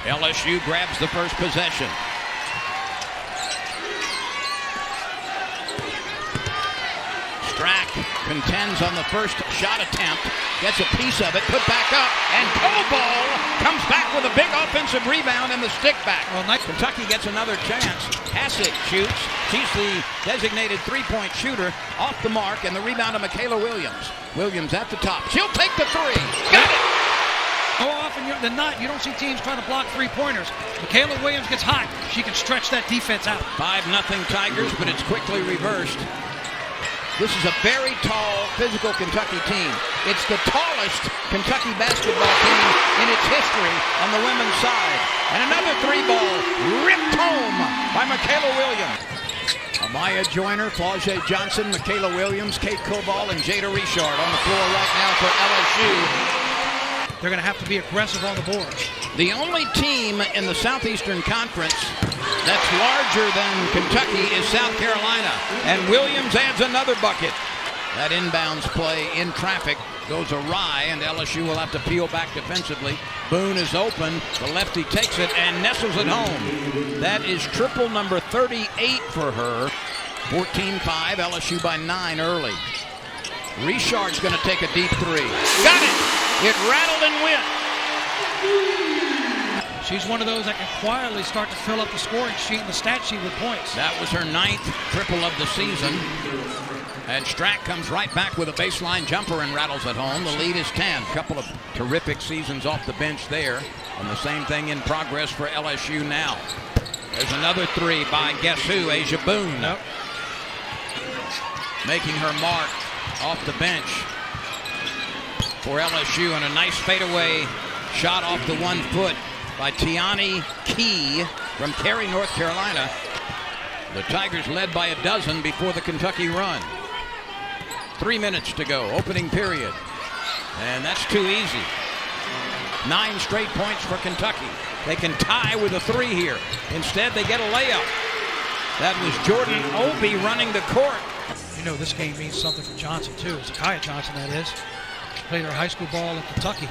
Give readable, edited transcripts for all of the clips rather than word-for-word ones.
LSU grabs the first possession. Strack contends on the first shot attempt, gets a piece of it, put back up, and Koval comes back with a big offensive rebound and the stick back. Well, Kentucky gets another chance. Hassett shoots. She's the designated three-point shooter, off the mark, and the rebound to Michaela Williams. Williams at the top. She'll take the three. Got it! More often than not, you don't see teams trying to block three-pointers. Michaela Williams gets hot. She can stretch that defense out. 5-0 Tigers, but it's quickly reversed. This is a very tall, physical Kentucky team. It's the tallest Kentucky basketball team in its history on the women's side. And another three ball ripped home by Michaela Williams. Amaya Joyner, Flau'jae Johnson, Michaela Williams, Kate Koval, and Jada Richard on the floor right now for LSU. They're going to have to be aggressive on the boards. The only team in the Southeastern Conference that's larger than Kentucky is South Carolina, and Williams adds another bucket. That inbounds play in traffic goes awry, and LSU will have to peel back defensively. Boone is open. The lefty takes it and nestles it home. That is triple number 38 for her. 14-5, LSU by 9 early. Richard's going to take a deep three. Got it! It rattled and went. She's one of those that can quietly start to fill up the scoring sheet and the stat sheet with points. That was her 9th triple of the season. And Strack comes right back with a baseline jumper and rattles it home. The lead is 10. A couple of terrific seasons off the bench there. And the same thing in progress for LSU now. There's another three by guess who? Asia Boone. Yep. Making her mark off the bench for LSU, and a nice fadeaway shot off the 1 foot by Tonie Key from Cary, North Carolina. The Tigers led by a dozen before the Kentucky run. 3 minutes to go, opening period. And that's too easy. 9 straight points for Kentucky. They can tie with a 3 here. Instead, they get a layup. That was Jordan Obey running the court. You know this game means something for Johnson, too. Zakiya Johnson, that is. Played her high school ball in Kentucky.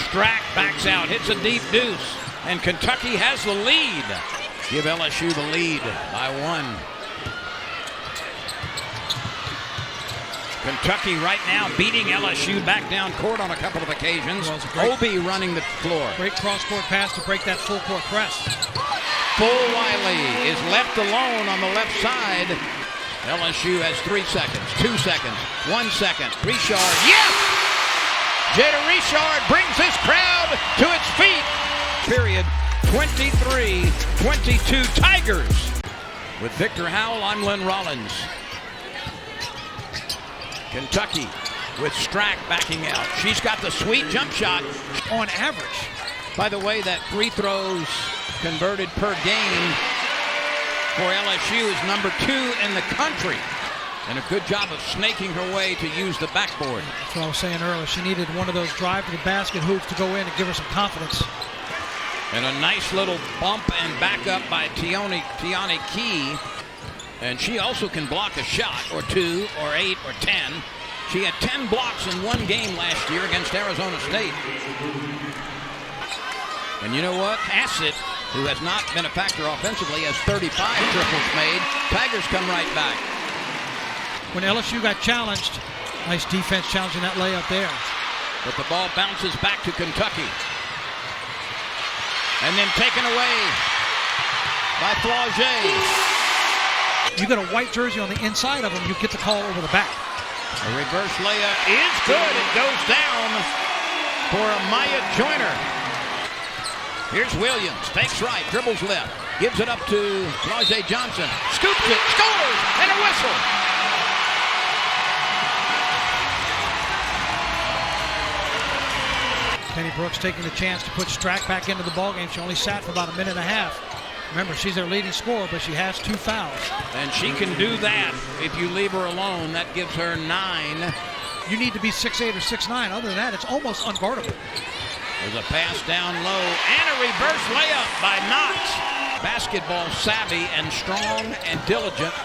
Strack backs out, hits a deep deuce, and Kentucky has the lead. Give LSU the lead by 1. Kentucky right now beating LSU back down court on a couple of occasions. Obey running the floor. Great cross-court pass to break that full-court press. Full Wiley is left alone on the left side. LSU has 3 seconds, 2 seconds, 1 second. Richard, yes! Jada Richard brings this crowd to its feet. Period. 23-22 Tigers. With Victor Howell, I'm Lynn Rollins. Kentucky with Strack backing out. She's got the sweet jump shot. On average. By the way, that free throws converted per game for LSU is number 2 in the country. And a good job of snaking her way to use the backboard. That's what I was saying earlier. She needed one of those drive to the basket hoops to go in and give her some confidence. And a nice little bump and back up by Tonie Key. And she also can block a shot or 2 or 8 or 10. She had 10 blocks in 1 game last year against Arizona State. And you know what? Hassett, who has not been a factor offensively, has 35 triples made. Tigers come right back. When LSU got challenged, nice defense challenging that layup there. But the ball bounces back to Kentucky. And then taken away by Flau'jae. You got a white jersey on the inside of them, you get the call over the back. A reverse layup is good. It goes down for Amaya Joyner. Here's Williams, fakes right, dribbles left, gives it up to Flau'jae Johnson, scoops it, scores, and a whistle. Penny Brooks taking the chance to put Strack back into the ballgame. She only sat for about a minute and a half. Remember, she's their leading scorer, but she has 2 fouls. And she can do that if you leave her alone. That gives her 9. You need to be 6'8" or 6'9". Other than that, it's almost unguardable. There's a pass down low and a reverse layup by Knox. Basketball savvy and strong and diligent.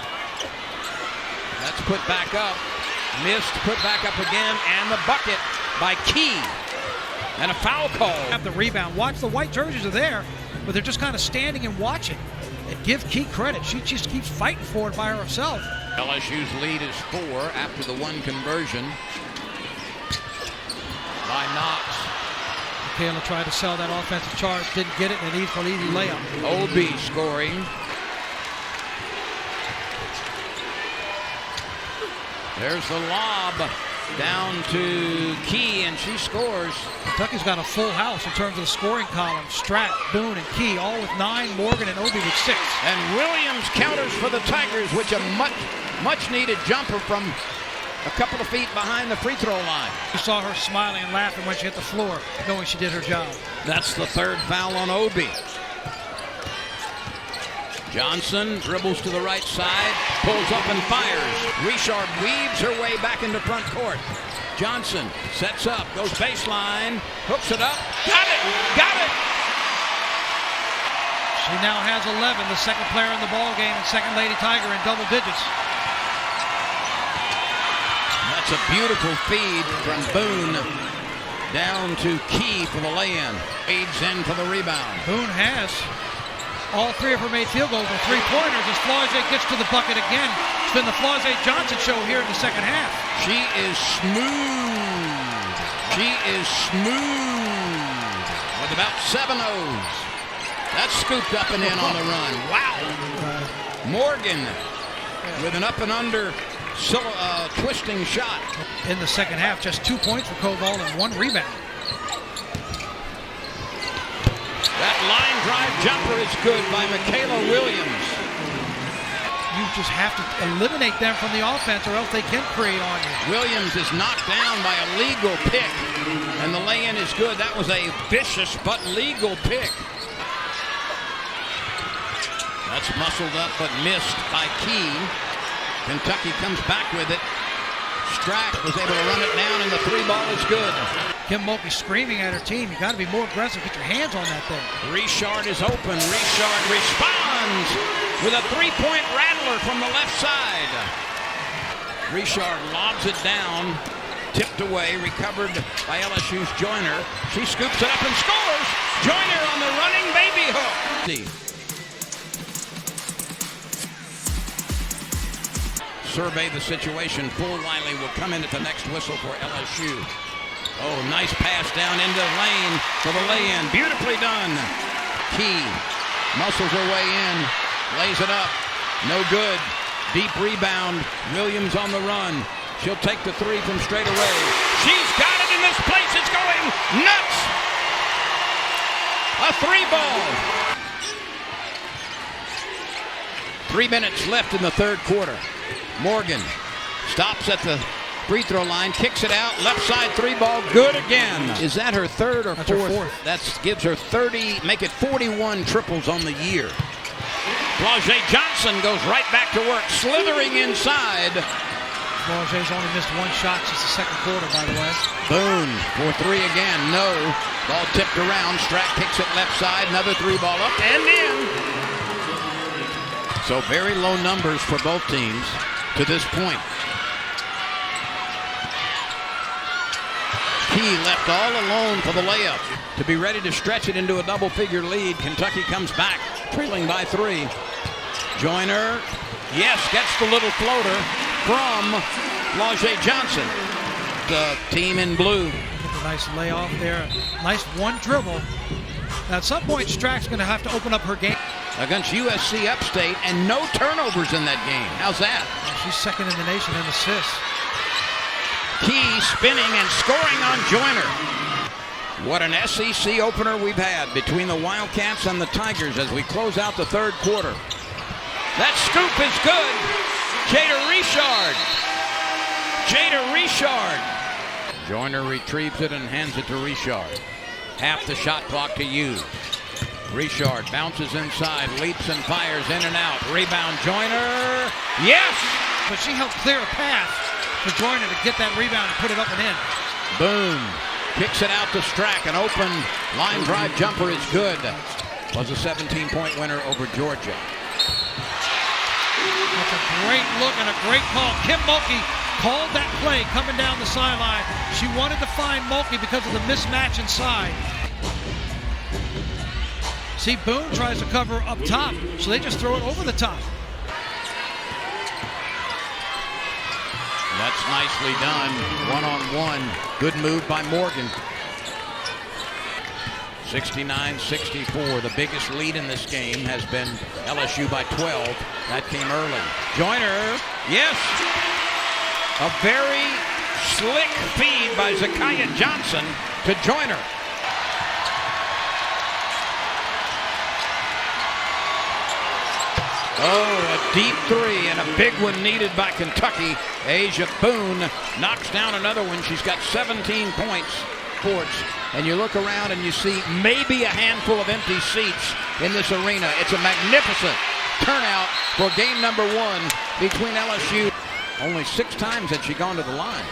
That's put back up. Missed, put back up again, and the bucket by Key. And a foul call. Have the rebound. Watch, the white jerseys are there. but they're just kind of standing and watching. And give Key credit. She just keeps fighting for it by herself. LSU's lead is 4 after the 1 conversion by Knox. Michaela tried to sell that offensive charge, didn't get it, and it needs for an easy layup. Obi scoring. There's the lob down to Key, and she scores. Kentucky's got a full house in terms of the scoring column. Strat, Boone, and Key, all with 9. Morgan and Obi with 6. And Williams counters for the Tigers, which a much needed jumper from a couple of feet behind the free throw line. You saw her smiling and laughing when she hit the floor, knowing she did her job. That's the 3rd foul on Obi. Johnson dribbles to the right side, pulls up and fires. Richard weaves her way back into front court. Johnson sets up, goes baseline, hooks it up, got it! She now has 11, the second player in the ball game, and second Lady Tiger in double digits. That's a beautiful feed from Boone down to Key for the lay-in. Aids in for the rebound. Boone has all 3 of her made field goals with 3-pointers as Flausier gets to the bucket again. It's been the Flausier Johnson show here in the second half. She is smooth. With about 7 O's. That's scooped up and in on the run. Wow. Morgan with an up and under twisting shot. In the second half, just 2 points for Koval and 1 rebound. That line drive jumper is good by Michaela Williams. You just have to eliminate them from the offense or else they can create on you. Williams is knocked down by a legal pick, and the lay-in is good. That was a vicious but legal pick. That's muscled up but missed by Key. Kentucky comes back with it. Strack was able to run it down, and the 3 ball is good. Kim Mulkey screaming at her team, you got to be more aggressive. Get your hands on that thing. Richard is open. Richard responds with a 3-point rattler from the left side. Richard lobs it down, tipped away, recovered by LSU's Joyner. She scoops it up and scores. Joyner on the running baby hook. Survey the situation. Full Wiley will come in at the next whistle for LSU. Oh, nice pass down into the lane for the lay-in. Beautifully done. Key muscles her way in, lays it up. No good. Deep rebound. Williams on the run. She'll take the 3 from straight away. She's got it in this place. It's going nuts. A 3 ball. 3 minutes left in the 3rd quarter. Morgan stops at the free throw line, kicks it out, left side 3 ball, good again. Is that her 3rd or 4th? That's her 4th. That gives her 30, make it 41 triples on the year. Flausier Johnson goes right back to work, slithering inside. Flausier's only missed 1 shot since the 2nd quarter, by the way. Boone for 3 again, no. Ball tipped around, Strack kicks it left side, another 3 ball up and in. So very low numbers for both teams to this point. Key left all alone for the layup. To be ready to stretch it into a double-figure lead, Kentucky comes back, trailing by 3. Joyner, yes, gets the little floater from Flausier Johnson. The team in blue. A nice layoff there. Nice 1 dribble. Now at some point, Strack's going to have to open up her game. Against USC Upstate, and no turnovers in that game. How's that? She's 2nd in the nation in assists. Key spinning and scoring on Joyner. What an SEC opener we've had between the Wildcats and the Tigers as we close out the 3rd quarter. That scoop is good. Jada Richard. Joyner retrieves it and hands it to Richard. Half the shot clock to use. Richard bounces inside, leaps and fires in and out. Rebound, Joyner. Yes! But she helped clear a path for Joyner to get that rebound and put it up and in. Boone kicks it out to Strack. An open line drive jumper is good. Was a 17-point winner over Georgia. That's a great look and a great call. Kim Mulkey called that play coming down the sideline. She wanted to find Mulkey because of the mismatch inside. See, Boone tries to cover up top, so they just throw it over the top. That's nicely done. One-on-one. Good move by Morgan. 69-64. The biggest lead in this game has been LSU by 12. That came early. Joyner. Yes. A very slick feed by Zakiya Johnson to Joyner. Oh, a deep three and a big one needed by Kentucky. Asia Boone knocks down another one. She's got 17 points. And you look around and you see maybe a handful of empty seats in this arena. It's a magnificent turnout for game number 1 between LSU. Only 6 times had she gone to the line.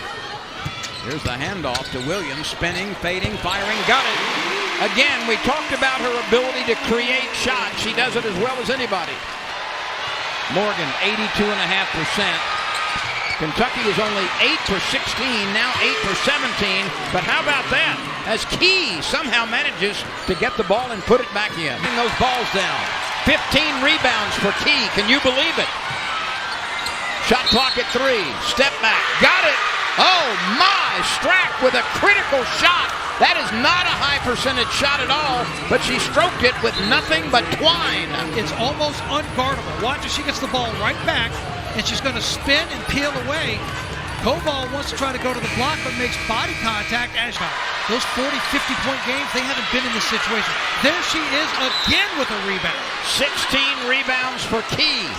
Here's the handoff to Williams, spinning, fading, firing, got it. Again, we talked about her ability to create shots. She does it as well as anybody. Morgan, 82.5%. Kentucky was only 8 for 16, now 8 for 17. But how about that? As Key somehow manages to get the ball and put it back in. Those balls down. 15 rebounds for Key. Can you believe it? Shot clock at 3. Step back. Got it. Oh my! Strack with a critical shot. That is not a high percentage shot at all, but she stroked it with nothing but twine. It's almost unguardable. Watch as she gets the ball right back, and she's going to spin and peel away. Koval wants to try to go to the block, but makes body contact as those 40, 50-point games, they haven't been in this situation. There she is again with a rebound. 16 rebounds for Key.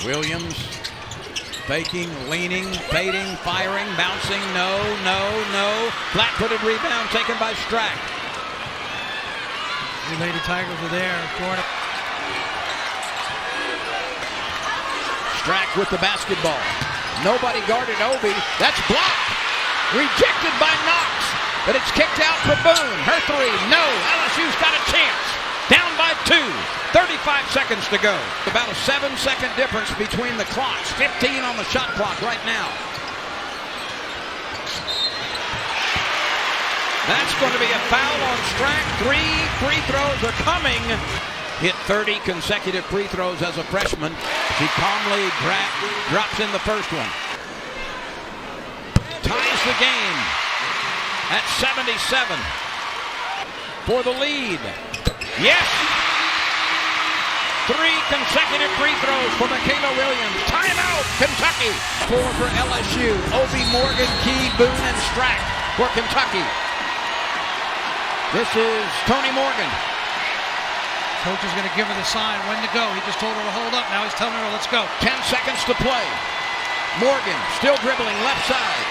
Williams faking, leaning, fading, firing, bouncing, no. Flat-footed rebound taken by Strack. The Lady Tigers are there. Strack with the basketball. Nobody guarded Obi. That's blocked. Rejected by Knox. But it's kicked out for Boone. Her 3. No. LSU's got a chance. Down by 2. 35 seconds to go. About a 7-second difference between the clocks. 15 on the shot clock right now. That's going to be a foul on Strack. 3 free throws are coming. Hit 30 consecutive free throws as a freshman. She calmly drops in the first one. Ties the game at 77 for the lead. Yes! 3 consecutive free throws for Michaela Williams. Timeout, Kentucky. 4 for LSU. Obi, Morgan, Key, Boone, and Strack for Kentucky. This is Tonie Morgan. Coach is going to give her the sign when to go. He just told her to hold up. Now he's telling her, let's go. 10 seconds to play. Morgan still dribbling left side.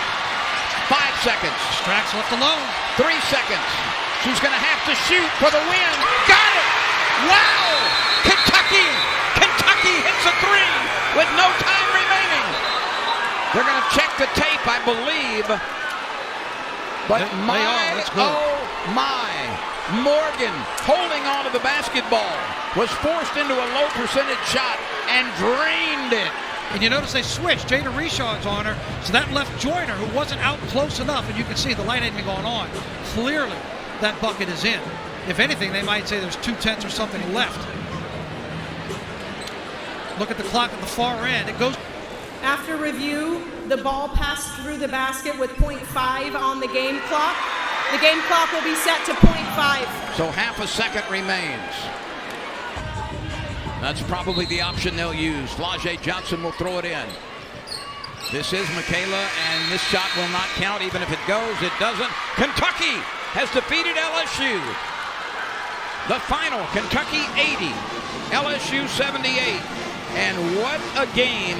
5 seconds. Strack's left alone. 3 seconds. She's going to have to shoot for the win. Got it! Wow! Kentucky hits a 3 with no time remaining. They're going to check the tape, I believe. But oh my, Morgan holding on to the basketball was forced into a low percentage shot and drained it. And you notice they switched. Jada Reshaw's on her, so that left Joyner, who wasn't out close enough, and you can see the light hadn't been going on. Clearly, that bucket is in. If anything, they might say there's 2/10 or something left. Look at the clock at the far end. It goes. After review, the ball passed through the basket with 0.5 on the game clock. The game clock will be set to 0.5. So half a second remains. That's probably the option they'll use. Flau'jae Johnson will throw it in. This is Michaela, and this shot will not count. Even if it goes, it doesn't. Kentucky has defeated LSU. The final, Kentucky 80, LSU 78. And what a game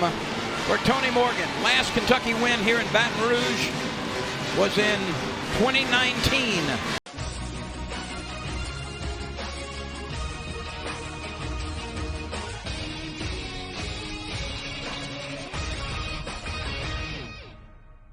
for Tonie Morgan. Last Kentucky win here in Baton Rouge was in 2019.